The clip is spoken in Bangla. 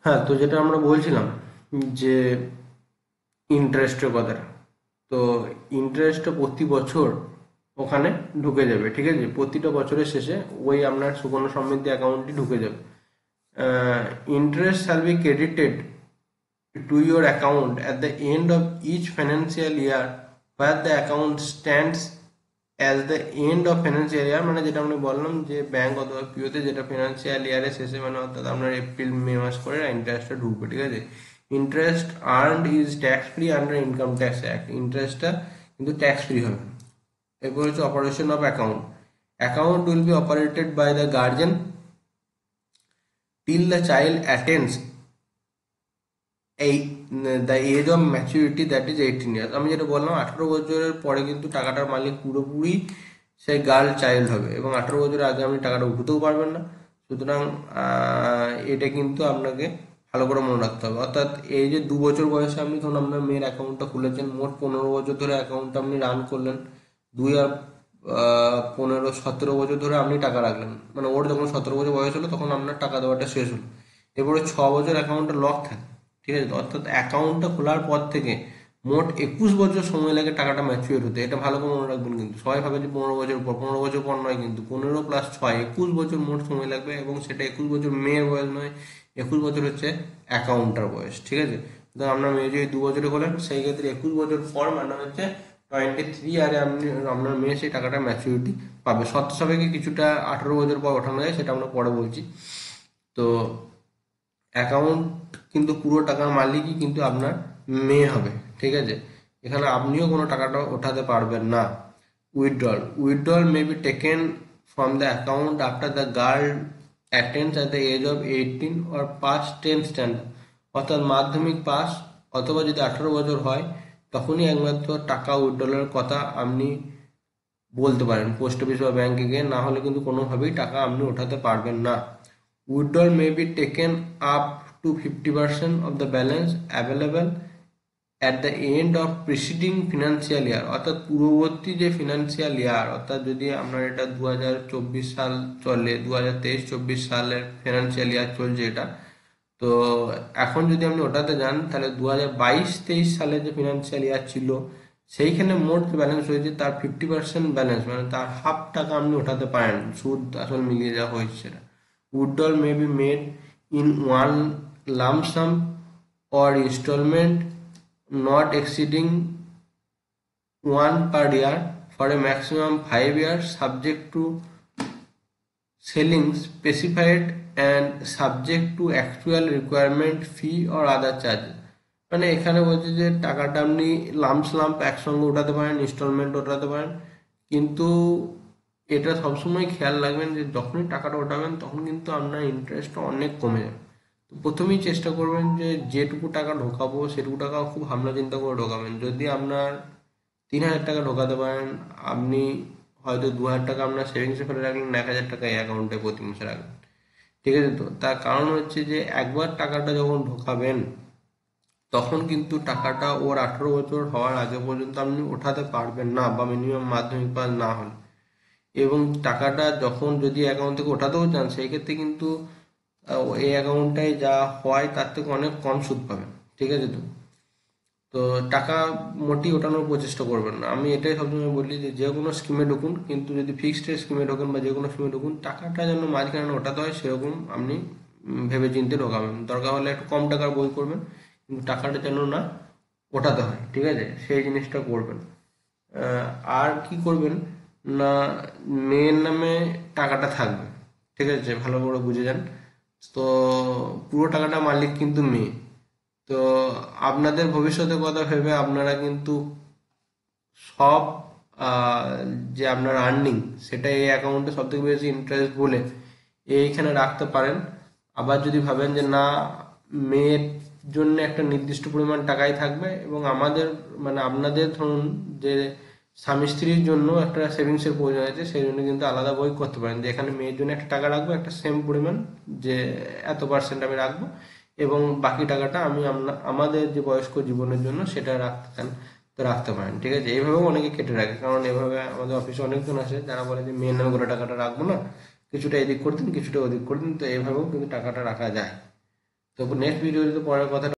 হ্যাঁ, তো যেটা আমরা বলছিলাম যে ইন্টারেস্টের কথাটা, তো ইন্টারেস্টটা প্রতি বছর ওখানে ঢুকে যাবে, ঠিক আছে? প্রতিটা বছরের শেষে ওই আপনার সুকন্যা সমৃদ্ধি অ্যাকাউন্টটি ঢুকে যাবে। Interest shall be credited to your account at the end of each financial year where the account stands as the end of financial year, মানে যেটা আমরা বললাম যে ব্যাংক অথবা পিওতে যেটা ফিনান্সিয়াল ইয়ারের শেষে, মানে অর্থাৎ আপনার এপ্রিল মে মাস করে ইন্টারেস্টটা ঢুকবে, ঠিক আছে? Interest earned is tax free under income tax act. ইন্টারেস্টটা কিন্তু ট্যাক্স ফ্রি হবে। এরপর হচ্ছে operation of account. Account will be operated by the guardian till the child attains এই the age of maturity, that is 18 years. আমি যেটা বললাম 18 বছরের পরে কিন্তু টাকাটার মালিক পুরোপুরি সেই গার্ল চাইল্ড হবে, এবং 18 বছরের আগে আপনি টাকাটা উঠতেও পারবেন না। সুতরাং এটা কিন্তু আপনাকে ভালো করে মনে রাখতে হবে। অর্থাৎ এই যে 2 বছর বয়সে আপনি ধরুন আপনার মেয়ের অ্যাকাউন্টটা খুলেছেন, মোট 15 বছর ধরে অ্যাকাউন্টটা আপনি রান করলেন, 2 আর 15 17 বছর ধরে আপনি টাকা রাখলেন, মানে ওর যখন 17 বছর বয়স হলো তখন আপনার টাকা দেওয়াটা শেষ হলো। এরপরে 6 বছর অ্যাকাউন্টটা লক থাকে, ঠিক আছে? তো অর্থাৎ অ্যাকাউন্টটা খোলার পর থেকে মোট 21 বছর সময় লাগে টাকাটা ম্যাচিওর হতে। এটা ভালো করে মনে রাখবেন, কিন্তু সবাই ভাবে যে 15 বছর পর, 15 বছর পর নয়, কিন্তু 15 + 6 21 বছর মোট সময় লাগবে, এবং সেটা 21 বছর মেয়ের বয়স নয়, 21 বছর হচ্ছে অ্যাকাউন্টটার বয়স, ঠিক আছে? তো আপনার মেয়ে যদি 2 বছরে খোলেন, সেই ক্ষেত্রে 21 বছর পর মানে হচ্ছে 23 ইয়ারে আপনি, আপনার মেয়ে সেই টাকাটা ম্যাচুরিটি পাবে। শর্ত সাপেক্ষে কিছুটা 18 বছর পর ওঠানো যায়, সেটা আমরা পরে বলছি। তো অ্যাকাউন্ট কিন্তু পুরো টাকার মালিকই কিন্তু আপনার মেয়ে হবে, ঠিক আছে? এখানে আপনিও কোনো টাকাটা ওঠাতে পারবেন না। Withdrawal may be taken from the account after the girl attends at the age of 18 or pass 10 standard. অর্থাৎ মাধ্যমিক পাস অথবা যদি 18 বছর হয়, তখনই একমাত্র টাকা উইথড্রলের কথা আপনি বলতে পারেন পোস্ট অফিস বা ব্যাংকে গিয়ে, না হলে কিন্তু কোনোভাবেই টাকা আপনি ওঠাতে পারবেন না। Withdrawal may be taken up to 50% of the balance available at the end of preceding financial year, অর্থাৎ পূর্ববর্তী যে ফিনান্সিয়াল ইয়ার, অর্থাৎ যদি আপনার এটা 2024 সাল চলে, 2023-24 সালের ফিনান্সিয়াল ইয়ার চলছে এটা, তো এখন যদি আপনি ওটাতে যান তাহলে 2022-23 সালে যে ফিনান্সিয়াল ইয়ার ছিল, সেইখানে মোট যে ব্যালেন্স হয়েছে তার 50% ব্যালেন্স, মানে তার হাফ টাকা আপনি ওঠাতে পারেন, সুদ আসল মিলিয়ে যা হয়েছে সেটা। Withdrawal may be made in one lump some or installment not exceeding one per year for a maximum 5 years, subject to selling specified and subject to actual requirement fee or other charges। মানে এখানে বলছে যে টাকাটা আপনি লাম্প একসঙ্গে উঠাতে পারেন, ইনস্টলমেন্ট ওঠাতে পারেন, কিন্তু এটা সবসময় খেয়াল রাখবেন যে যখনই টাকাটা ওঠাবেন তখন কিন্তু আপনার ইন্টারেস্টটা অনেক কমে যাবে। তো প্রথমেই চেষ্টা করবেন যে যেটুকু টাকা ঢোকাবো সেটুকু টাকা খুব ভাবনা চিন্তা করে ঢোকাবেন। যদি আপনার 3,000 টাকা ঢোকাতে পারেন, আপনি হয়তো 2,000 টাকা আপনার সেভিংসে ফেলে রাখলেন, 1,000 টাকা এই অ্যাকাউন্টে প্রতি মাসে রাখবেন, ঠিক আছে? তো তার কারণ হচ্ছে যে একবার টাকাটা যখন ঢোকাবেন তখন কিন্তু টাকাটা ওর 18 বছর হওয়ার আগে পর্যন্ত আপনি ওঠাতে পারবেন না, বা মিনিমাম মাধ্যমিক পাস না হলে। এবং টাকাটা যখন যদি অ্যাকাউন্ট থেকে ওঠাতেও চান, সেই ক্ষেত্রে কিন্তু এই অ্যাকাউন্টটায় যা হয় তার থেকে অনেক কম সুদ পাবেন, ঠিক আছে? তো তো টাকা মোটেই ওঠানোর প্রচেষ্টা করবেন না। আমি এটাই সবসময় বলি যে যে কোনো স্কিমে ঢুকুন, কিন্তু যদি ফিক্সড স্কিমে ঢোকেন বা যে কোনো স্কিমে ঢুকুন, টাকাটা যেন মাঝখানে ওঠাতে হয় সেরকম আপনি ভেবে চিন্তে ঢোকাবেন। দরকার হলে একটু কম টাকার বই করবেন, কিন্তু টাকাটা যেন না ওঠাতে হয়, ঠিক আছে? সেই জিনিসটা করবেন। আর কি করবেন না, মেয়ের নামে টাকাটা থাকবে, ঠিক আছে? ভালো করে বুঝে যান। তো পুরো টাকাটা মালিক কিন্তু মেয়ে। তো আপনাদের ভবিষ্যতের কথা ভেবে আপনারা কিন্তু সব আহ, যে আপনার আর্নিং, সেটা এই অ্যাকাউন্টে সব থেকে বেশি ইন্টারেস্ট বলে এইখানে রাখতে পারেন। আবার যদি ভাবেন যে না, মেয়ের জন্য একটা নির্দিষ্ট পরিমাণ টাকাই থাকবে, এবং আমাদের মানে আপনাদের ধরুন যে স্বামী স্ত্রীর জন্য একটা সেভিংসের প্রয়োজন আছে, সেই জন্য কিন্তু আলাদা বই করতে পারেন যে এখানে মেয়ের জন্য একটা টাকা রাখবো, একটা সেম পরিমাণ, যে এত পার্সেন্ট আমি রাখবো, এবং বাকি টাকাটা আমি আমাদের যে বয়স্ক জীবনের জন্য সেটা রাখতে চান তো রাখতে পারেন, ঠিক আছে? এইভাবেও অনেকে কেটে রাখে, কারণ এভাবে আমাদের অফিসে অনেকজন আছে যারা বলে যে মেয়ের নামে করে টাকাটা রাখবো না, কিছুটা এদিক করে দিন কিছুটা ওদিক করে দিন, তো এইভাবেও কিন্তু টাকাটা রাখা যায়। তো নেক্সট ভিডিওতে পরের কথা